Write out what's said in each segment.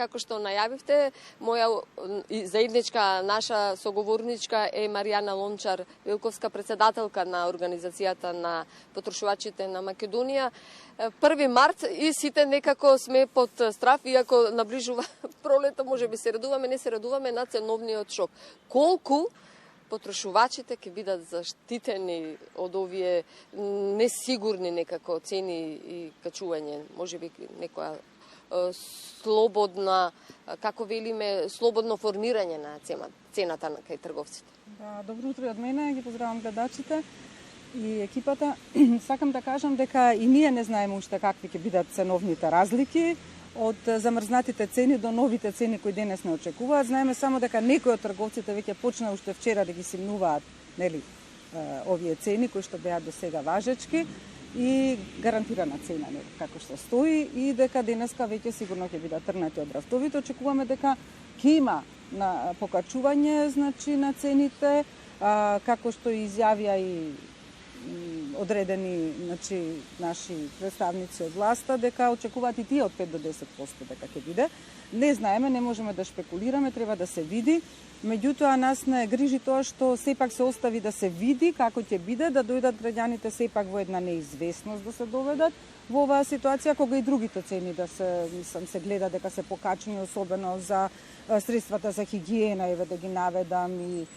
како што најавивте, моја заедничка наша соговорничка е Маријана Лончар-Вилковска, председателка на Организацијата на потрошувачите на Македонија. 1 март и сите некако сме под страф, иако наближува пролето, може би се радуваме, не се радуваме на ценовниот шок. Колку потрошувачите ќе бидат заштитени од овие несигурни некако цени и качување, може би некоја слободна, како велиме, слободно формирање на цената кај трговците. Да, добро утро од мене, ги поздравам гледачите и екипата. Сакам да кажам дека и ние не знаеме уште какви ќе бидат ценовните разлики од замрзнатите цени до новите цени кои денес не очекуваат. Знаеме само дека некои од трговците веќе почна уште вчера да ги симнуваат, нели, овие цени кои што беа до сега важечки и гарантирана цена, нели, како што стои, и дека денеска веќе сигурно ќе бидат тргнати од рафтовите. Очекуваме дека ќе има на покачување, значи, на цените, како што изјавија и одредени, значи, наши представници од власта, дека очекуваат и тие од 5 до 10% дека ќе биде. Не знаеме, не можеме да шпекулираме, треба да се види. Меѓутоа, нас не грижи тоа што сепак се остави да се види како ќе биде, да дојдат граѓаните сепак во една неизвестност да се доведат во оваа ситуација, кога и другите цени да се гледа дека се покачени, особено за средствата за хигиена, еве да ги наведам, и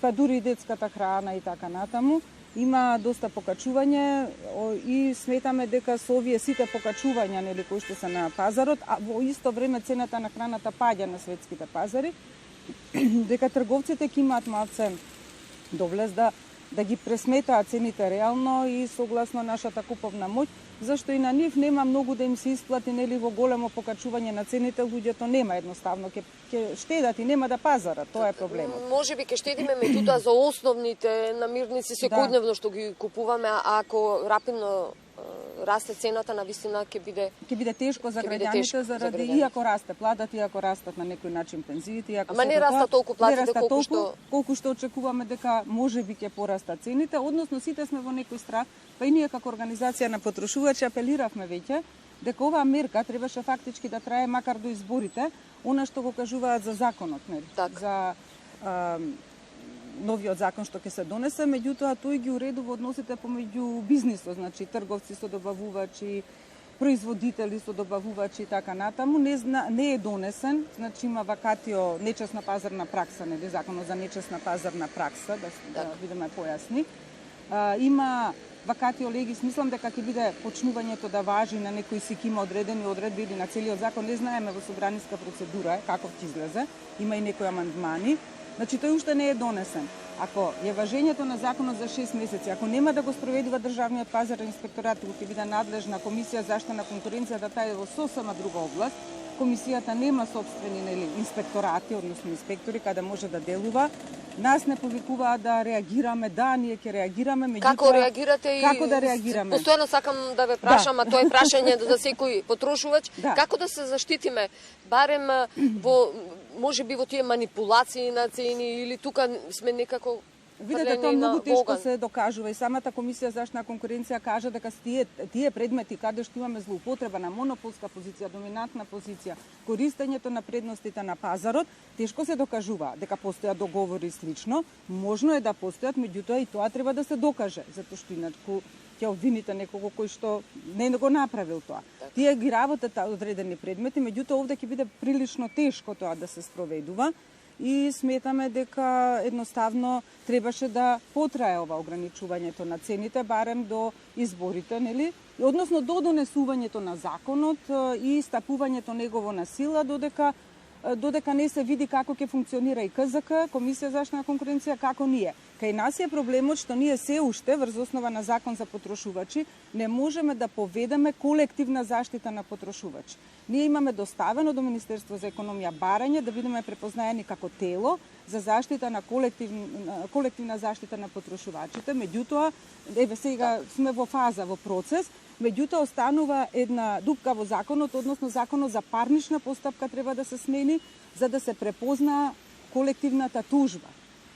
па дури и детската храна и така натаму. Има доста покачување и сметаме дека со овие сите покачувања, нели, кои што се на пазарот, а во исто време цената на храната паѓа на светските пазари, дека трговците ќе имаат малце довлез да ги пресметаат цените реално и согласно нашата куповна моќ, зашто и на нив нема многу да им се исплати, нели, во големо покачување на цените, луѓето нема едноставно ќе штедат и нема да пазарат, тоа е проблемот. Може би ќе штедиме, меѓутоа за основните намирници секојдневно што ги купуваме, а ако рапидно расте цената, на вистина ќе биде тешко за граѓаните, заради иако расте платата, иако растат на некој начин пензиите, иако ама не растат толку платите колку што очекуваме дека можеби ќе порастат цените, односно сите сме во некој страх, па и ние како организација на потрошувачи апелиравме веќе дека оваа мерка требаше фактички да трае макар до изборите, она што го кажуваат за законот, нели? За новиот закон што ќе се донесе, меѓутоа тој ги уредува односите помеѓу бизнисот, значи трговци со добавувачи, производители со добавувачи и така натаму. Не е донесен, значи има вакатио нечесна пазарна пракса, нели, законот за нечесна пазарна пракса, да бидеме појасни. Има вакатио легис, мислам дека ќе биде почнувањето да важи на некои си има одредени одредби или на целиот закон, не знаеме во собраниска процедура каков ќе излезе, има и некои амандмани. Значи, тој уште не е донесен. Ако е важењето на законот за 6 месеци, ако нема да го спроведува државниот пазарен инспекторат, кој ќе биде надлежна комисија за заштита на конкуренцијата, таа е во сосема друга област, комисијата нема собствени, нели, инспекторати, односно инспектори каде може да делува. Нас не повикуваат да реагираме, ние ќе реагираме, меѓутоа како реагирате и како да реагираме? Постојано сакам да ве прашам, а тоа е прашање за секој потрошувач, како да се заштитиме барем во можеби во тие манипулации на цени, или тука сме некако Видете, тоа многу тешко се докажува и самата комисија за заштита на конкуренција кажа дека тие предмети каде што имаме злоупотреба на монополска позиција, доминантна позиција, користењето на предностите на пазарот, тешко се докажува дека постојат договори и слично. Можно е да постојат, меѓутоа и тоа треба да се докаже, затоа што иначку ќе обвините некого кој што не го направил тоа. Тие ги работат одредени предмети, меѓутоа овде ќе биде прилично тешко тоа да се спроведува. И сметаме дека едноставно требаше да потрае ова ограничувањето на цените барем до изборите, нели? Односно до донесувањето на законот и стапувањето негово на сила додека не се види како ќе функционира и КЗК, Комисија за заштита на конкуренција, како ние. Кај нас е проблемот што ние се уште врз основа на закон за потрошувачи не можеме да поведеме колективна заштита на потрошувачи. Ние имаме доставено до Министерство за економија барање да бидеме препознаени како тело за заштита на колективна заштита на потрошувачите, меѓутоа еве сега сме во фаза, во процес, меѓутоа останува една дупка во законот, односно законот за парнична постапка треба да се смени за да се препозна колективната тужба.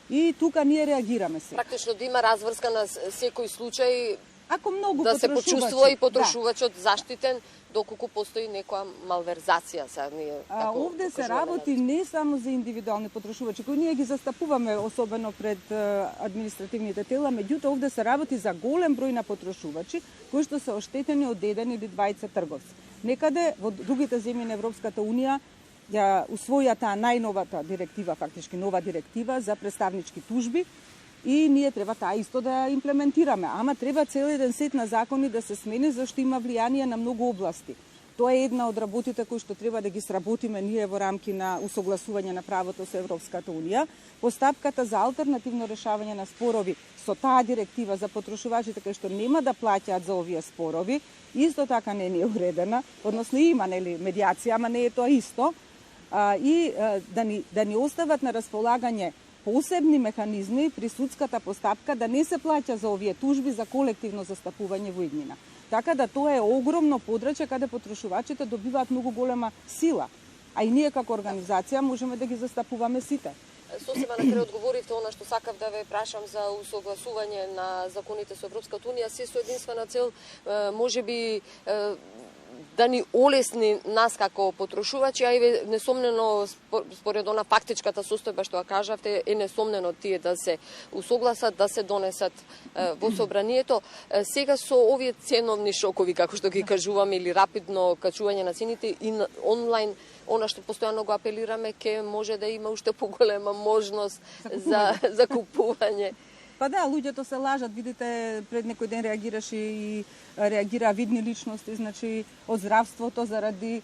И тука ние реагираме се. Практично да има разврска на секој случај Ако многу да се почувствува и потрошувачот заштитен, доколку постои некоја малверзација. Овде се работи не само за индивидуални потрошувачи, кои ние ги застапуваме особено пред административните тела, меѓутоа овде се работи за голем број на потрошувачи кои што се оштетени од еден или двајца трговци. Некаде во другите земји на Европската унија ја усвоја таа најновата директива, фактички нова директива за представнички тужби, и ние треба таа исто да ја имплементираме. Ама треба цел еден сет на закони да се смени, зашто има влијание на многу области. Тоа е една од работите кои што треба да ги сработиме ние во рамки на усогласување на правото со Европската унија. Постапката за алтернативно решавање на спорови со таа директива за потрошувачите кои што нема да плаќаат за овие спорови, исто така не е уредена, односно има медиација, ама не е тоа исто. И да ни остават на располагање посебни механизми при судската постапка да не се плаќа за овие тужби за колективно застапување во иднина. Така да тоа е огромно подрачје каде потрошувачите добиваат многу голема сила, а и ние како организација можеме да ги застапуваме сите. Сосема на крај одговоривте она што сакав да ве прашам за усогласување на законите со Европската унија, се со единствена цел можеби да ни олесни нас како потрошувачи, а и несомнено според она фактичката состојба што ја кажавте, е несомнено тие да се усогласат, да се донесат во собранието. Сега со овие ценовни шокови, како што ги кажуваме, или рапидно качување на цените и онлайн, она што постојано го апелираме, ке може да има уште поголема можност за купување. Па да, луѓето се лажат, видите, пред некој ден реагираше и реагира видни личности, значи од здравството заради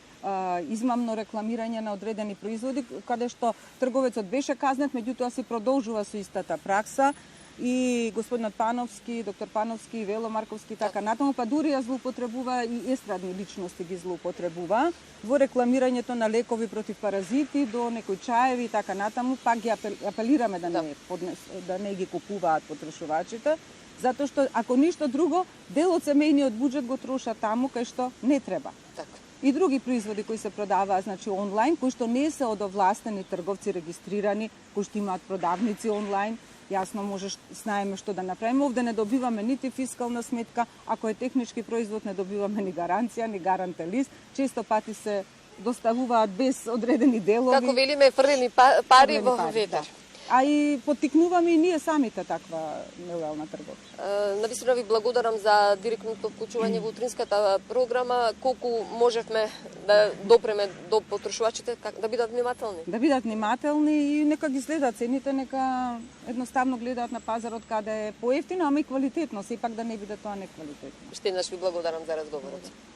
измамно рекламирање на одредени производи, каде што трговецот беше казнет, меѓутоа се продолжува со истата пракса. И господинот Пановски, доктор Пановски, Вело Марковски, така натаму, па дури ја злоупотребува и естрадни личности ги злоупотребува во рекламирањето на лекови против паразити, до некои чаеви и така натаму, пак ги апелираме да не ги купуваат потрошувачите, затоа што ако ништо друго, дел од семејниот буџет го троша таму кај што не треба. И други производи кои се продаваат, значи онлайн, кои што не се од овластени трговци регистрирани, кои што имаат продавници онлайн, јасно знаеме што да направиме. Овде не добиваме нити фискална сметка, ако е технички производ не добиваме ни гаранција, ни гарантен лист. Често пати се доставуваат без одредени делови. Како велиме, фрлени пари во ветер. А и поттикнуваме и ние самите таква нелојална трговија. Навистина ви благодарам за директното вклучување во утринската програма. Колку можевме да допреме до потрошувачите, да бидат внимателни? Да бидат внимателни и нека ги следат цените, нека едноставно гледаат на пазарот каде е поевтино, ама и квалитетно, сепак да не биде тоа неквалитетно. Уште еднаш ви благодарам за разговорот.